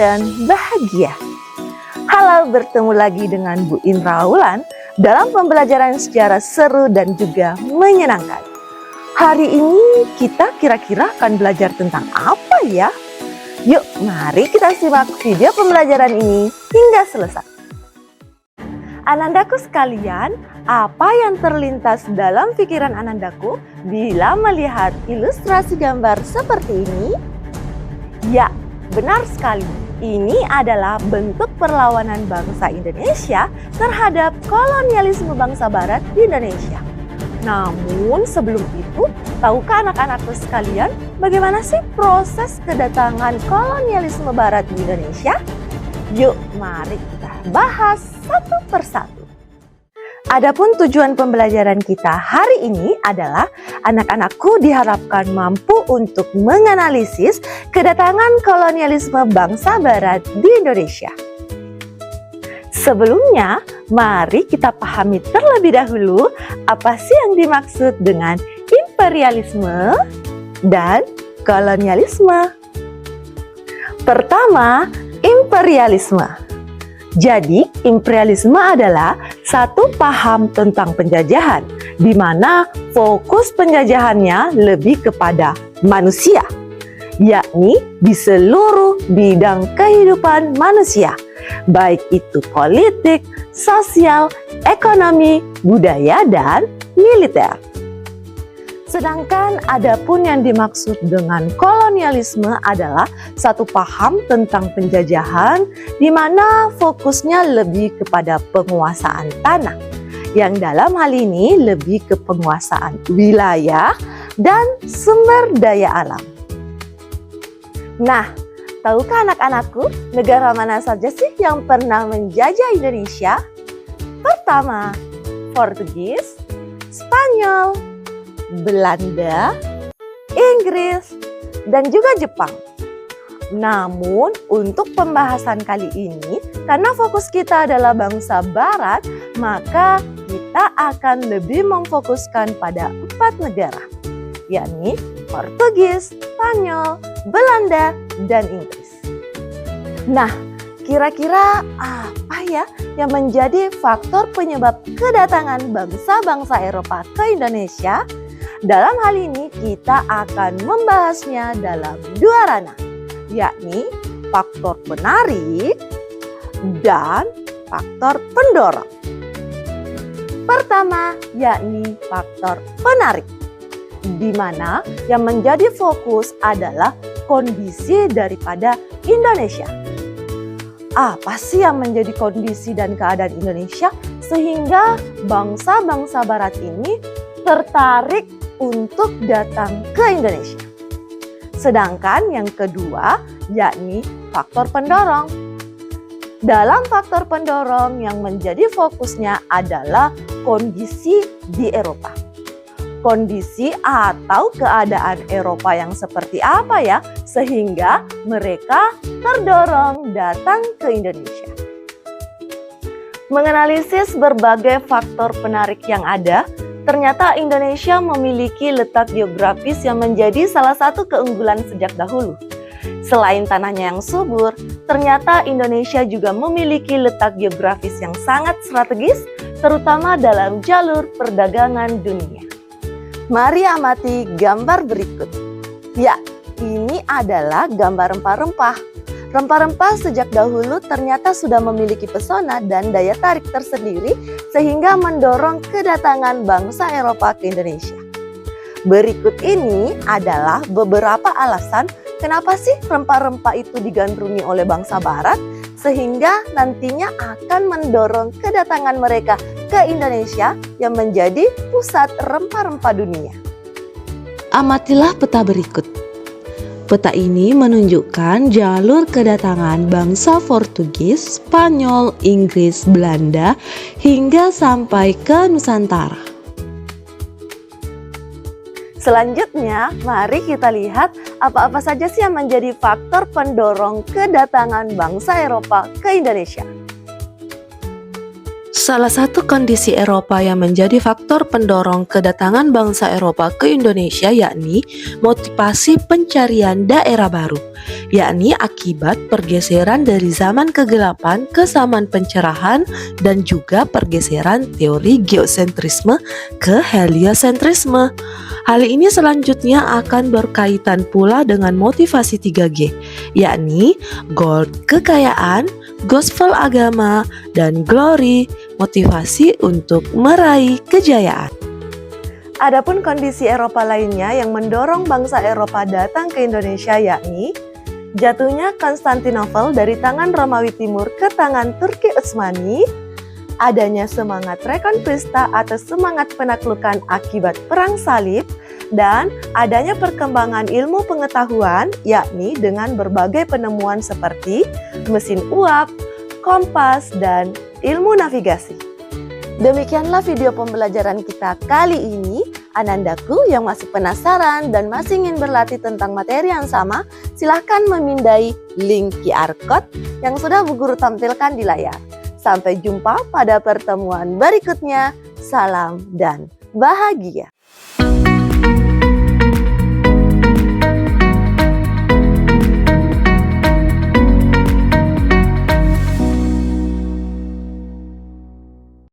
dan bahagia. Halo, bertemu lagi dengan Bu Indra Wulan dalam pembelajaran sejarah seru dan juga menyenangkan. Hari ini kita kira-kira akan belajar tentang apa ya? Yuk, mari kita simak video pembelajaran ini hingga selesai. Anandaku sekalian, apa yang terlintas dalam pikiran Anandaku bila melihat ilustrasi gambar seperti ini? Ya, benar sekali. Ini adalah bentuk perlawanan bangsa Indonesia terhadap kolonialisme bangsa Barat di Indonesia. Namun sebelum itu, tahukah anak-anakku sekalian bagaimana sih proses kedatangan kolonialisme Barat di Indonesia? Yuk, mari kita bahas satu persatu. Adapun tujuan pembelajaran kita hari ini adalah anak-anakku diharapkan mampu untuk menganalisis kedatangan kolonialisme bangsa Barat di Indonesia. Sebelumnya, mari kita pahami terlebih dahulu apa sih yang dimaksud dengan imperialisme dan kolonialisme. Pertama, imperialisme. Jadi, imperialisme adalah satu paham tentang penjajahan, di mana fokus penjajahannya lebih kepada manusia, yakni di seluruh bidang kehidupan manusia, baik itu politik, sosial, ekonomi, budaya, dan militer. Sedangkan adapun yang dimaksud dengan kolonialisme adalah satu paham tentang penjajahan di mana fokusnya lebih kepada penguasaan tanah, yang dalam hal ini lebih ke penguasaan wilayah dan sumber daya alam. Nah, tahukah anak-anakku negara mana saja sih yang pernah menjajah Indonesia? Pertama, Portugis, Spanyol, Belanda, Inggris, dan juga Jepang. Namun, untuk pembahasan kali ini, karena fokus kita adalah bangsa Barat, maka kita akan lebih memfokuskan pada 4 negara, yakni Portugis, Spanyol, Belanda, dan Inggris. Nah, kira-kira apa ya yang menjadi faktor penyebab kedatangan bangsa-bangsa Eropa ke Indonesia? Dalam hal ini kita akan membahasnya dalam 2 ranah, yakni faktor penarik dan faktor pendorong. Pertama, yakni faktor penarik, di mana yang menjadi fokus adalah kondisi daripada Indonesia. Apa sih yang menjadi kondisi dan keadaan Indonesia sehingga bangsa-bangsa Barat ini tertarik untuk datang ke Indonesia? Sedangkan yang kedua, yakni faktor pendorong. Dalam faktor pendorong yang menjadi fokusnya adalah kondisi di Eropa. Kondisi atau keadaan Eropa yang seperti apa ya, sehingga mereka terdorong datang ke Indonesia. Menganalisis berbagai faktor penarik yang ada, ternyata Indonesia memiliki letak geografis yang menjadi salah satu keunggulan sejak dahulu. Selain tanahnya yang subur, ternyata Indonesia juga memiliki letak geografis yang sangat strategis, terutama dalam jalur perdagangan dunia. Mari amati gambar berikut. Ya, ini adalah gambar rempah-rempah. Rempah-rempah sejak dahulu ternyata sudah memiliki pesona dan daya tarik tersendiri sehingga mendorong kedatangan bangsa Eropa ke Indonesia. Berikut ini adalah beberapa alasan kenapa sih rempah-rempah itu digandrungi oleh bangsa Barat sehingga nantinya akan mendorong kedatangan mereka ke Indonesia yang menjadi pusat rempah-rempah dunia. Amatilah peta berikut. Peta ini menunjukkan jalur kedatangan bangsa Portugis, Spanyol, Inggris, Belanda hingga sampai ke Nusantara. Selanjutnya, mari kita lihat apa-apa saja sih yang menjadi faktor pendorong kedatangan bangsa Eropa ke Indonesia. Salah satu kondisi Eropa yang menjadi faktor pendorong kedatangan bangsa Eropa ke Indonesia yakni motivasi pencarian daerah baru, yakni akibat pergeseran dari zaman kegelapan ke zaman pencerahan dan juga pergeseran teori geosentrisme ke heliosentrisme. Hal ini selanjutnya akan berkaitan pula dengan motivasi 3G, yakni gold kekayaan, gospel agama, dan glory motivasi untuk meraih kejayaan. Adapun kondisi Eropa lainnya yang mendorong bangsa Eropa datang ke Indonesia yakni jatuhnya Konstantinopel dari tangan Romawi Timur ke tangan Turki Utsmani, adanya semangat rekonquista atau semangat penaklukan akibat Perang Salib, dan adanya perkembangan ilmu pengetahuan yakni dengan berbagai penemuan seperti mesin uap, kompas, dan ilmu navigasi. Demikianlah video pembelajaran kita kali ini. Anandaku yang masih penasaran dan masih ingin berlatih tentang materi yang sama, silahkan memindai link QR Code yang sudah Bu Guru tampilkan di layar. Sampai jumpa pada pertemuan berikutnya. Salam dan bahagia.